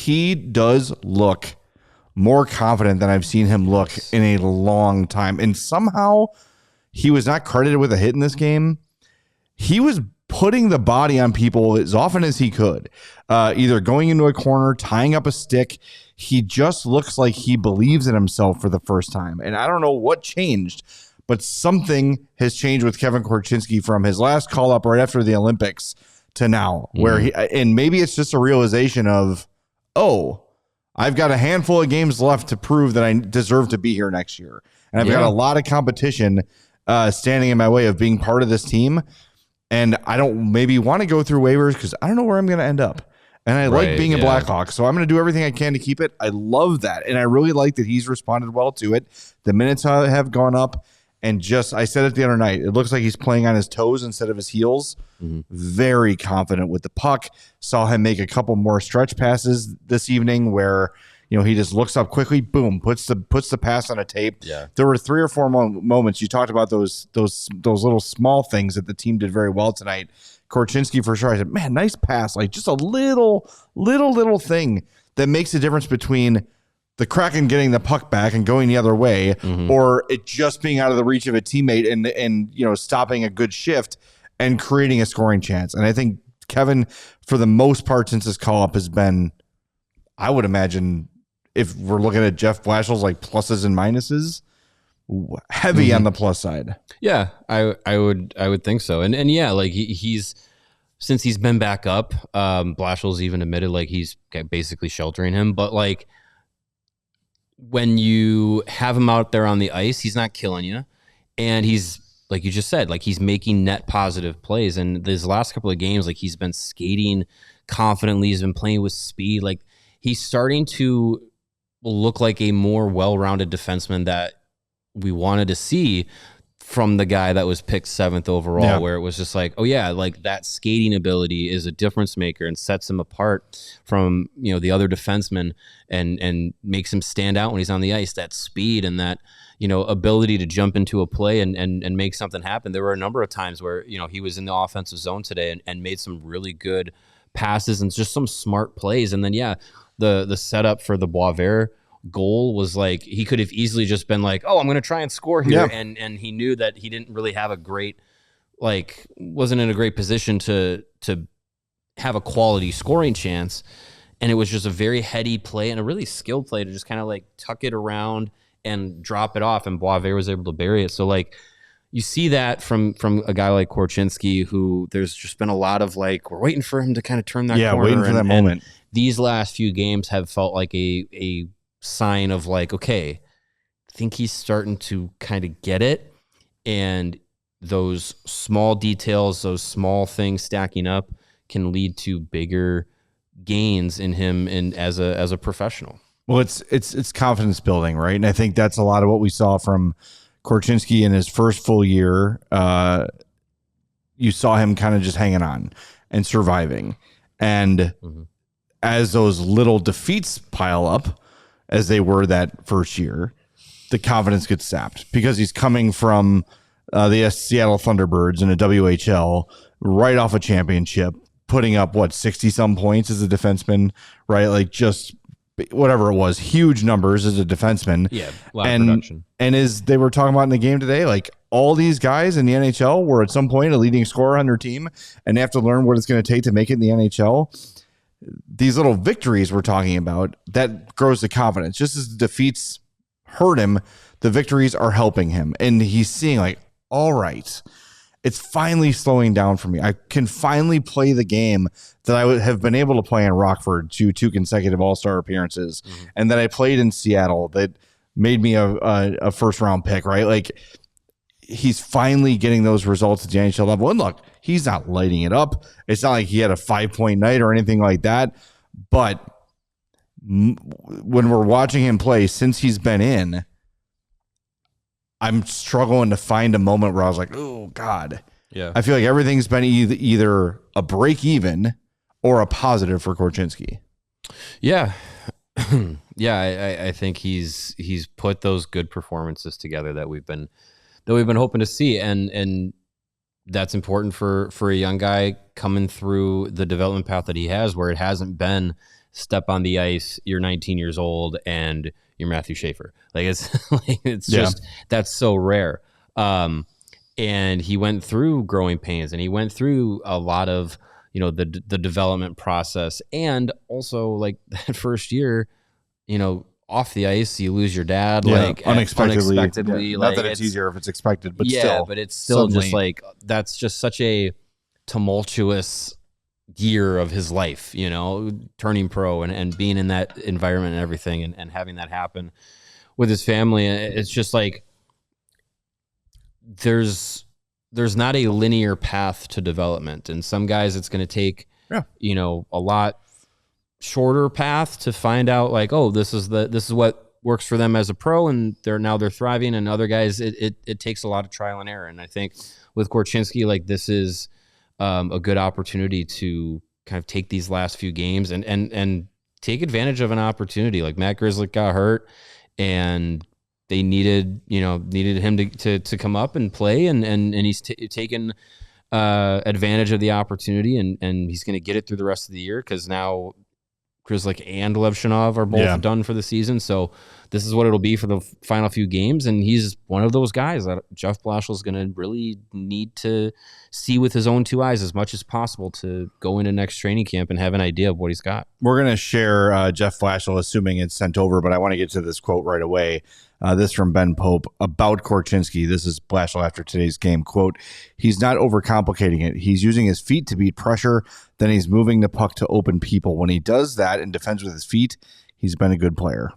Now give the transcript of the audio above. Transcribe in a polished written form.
he does look more confident than I've seen him look in a long time. And somehow he was not credited with a hit in this game. He was putting the body on people as often as he could, either going into a corner, tying up a stick. He just looks like he believes in himself for the first time. And I don't know what changed, but something has changed with Kevin Korchinski from his last call up right after the Olympics to now, where and maybe it's just a realization of, oh, I've got a handful of games left to prove that I deserve to be here next year. And I've got a lot of competition standing in my way of being part of this team. And I don't maybe want to go through waivers because I don't know where I'm going to end up. And I like being a Blackhawk, so I'm going to do everything I can to keep it. I love that. And I really like that he's responded well to it. The minutes have gone up. And just, I said it the other night, it looks like he's playing on his toes instead of his heels. Very confident with the puck. Saw him make a couple more stretch passes this evening where, you know, he just looks up quickly, boom, puts the pass on a tape. Yeah. There were 3 or 4 moments. You talked about those little small things that the team did very well tonight. Korchinski for sure. I said, man, nice pass. Like just a little thing that makes a difference between the Kraken getting the puck back and going the other way, or it just being out of the reach of a teammate and you know, stopping a good shift and creating a scoring chance. And I think Kevin, for the most part, since his call up has been, I would imagine, if we're looking at Jeff Blashill's like pluses and minuses, heavy on the plus side. Yeah, I would think so. And yeah, like he's since he's been back up, Blashill's even admitted like he's basically sheltering him, but like when you have him out there on the ice, he's not killing you, and he's, like you just said, like he's making net positive plays. And these last couple of games, like he's been skating confidently, he's been playing with speed, like he's starting to look like a more well-rounded defenseman that we wanted to see from the guy that was picked 7th overall, where it was just like, oh yeah, like that skating ability is a difference maker and sets him apart from, you know, the other defensemen and makes him stand out when he's on the ice. That speed and that, you know, ability to jump into a play and make something happen. There were a number of times where, you know, he was in the offensive zone today and made some really good passes and just some smart plays. And then, the setup for the Boisvert goal was like, he could have easily just been like, oh, I'm going to try and score here. And he knew that he didn't really have a great, like, wasn't in a great position to have a quality scoring chance. And it was just a very heady play and a really skilled play to just kind of like tuck it around and drop it off. And Boisvert was able to bury it. So like, you see that from a guy like Korchinski, who there's just been a lot of like, we're waiting for him to kind of turn that corner. Waiting for that moment. These last few games have felt like a sign of like, okay, I think he's starting to kind of get it. And those small details, those small things stacking up can lead to bigger gains in him and as a professional. Well, it's confidence building, right? And I think that's a lot of what we saw from Korchinski in his first full year. You saw him kind of just hanging on and surviving. And as those little defeats pile up, as they were that first year, the confidence gets sapped because he's coming from the Seattle Thunderbirds in a WHL right off a championship, putting up 60 some points as a defenseman, right? Like just whatever it was, huge numbers as a defenseman. Yeah, a lot of production. And as they were talking about in the game today, like all these guys in the NHL were at some point a leading scorer on their team, and they have to learn what it's going to take to make it in the NHL. These little victories we're talking about, that grows the confidence. Just as the defeats hurt him, the victories are helping him. And he's seeing like, all right, it's finally slowing down for me. I can finally play the game that I would have been able to play in Rockford to 2 consecutive All-Star appearances, and that I played in Seattle that made me a first-round pick, right? Like, he's finally getting those results at the NHL level. And look, he's not lighting it up. It's not like he had a 5-point night or anything like that. But when we're watching him play since he's been in, I'm struggling to find a moment where I was like, oh, God. Yeah. I feel like everything's been either a break even or a positive for Korchinski. Yeah. I think he's put those good performances together that we've been hoping to see. And that's important for a young guy coming through the development path that he has, where it hasn't been step on the ice, you're 19 years old and you're Matthew Schaefer. Like it's just, that's so rare. And he went through growing pains and he went through a lot of, the development process. And also like that first year, off the ice, you lose your dad, like unexpectedly. Yeah. Not that it's easier if it's expected, but still. But it's still suddenly, just like, that's just such a tumultuous year of his life, turning pro and being in that environment and everything and having that happen with his family. It's just like, there's not a linear path to development. And some guys, it's going to take, a lot shorter path to find out like, oh, this is what works for them as a pro. And they're thriving. And other guys, it takes a lot of trial and error. And I think with Korchinski, like this is a good opportunity to kind of take these last few games and take advantage of an opportunity. Like Matt Grzelcyk got hurt and they needed him to come up and play, and he's taken advantage of the opportunity, and he's going to get it through the rest of the year because now Grzelcyk and Levshunov are both done for the season. So this is what it'll be for the final few games, and he's one of those guys that Jeff Blashill is going to really need to see with his own two eyes as much as possible to go into next training camp and have an idea of what he's got. We're going to share Jeff Blashill, assuming it's sent over, but I want to get to this quote right away. This from Ben Pope about Korchinski. This is Blashill after today's game. Quote, "He's not overcomplicating it. He's using his feet to beat pressure. Then he's moving the puck to open people. When he does that and defends with his feet, he's been a good player."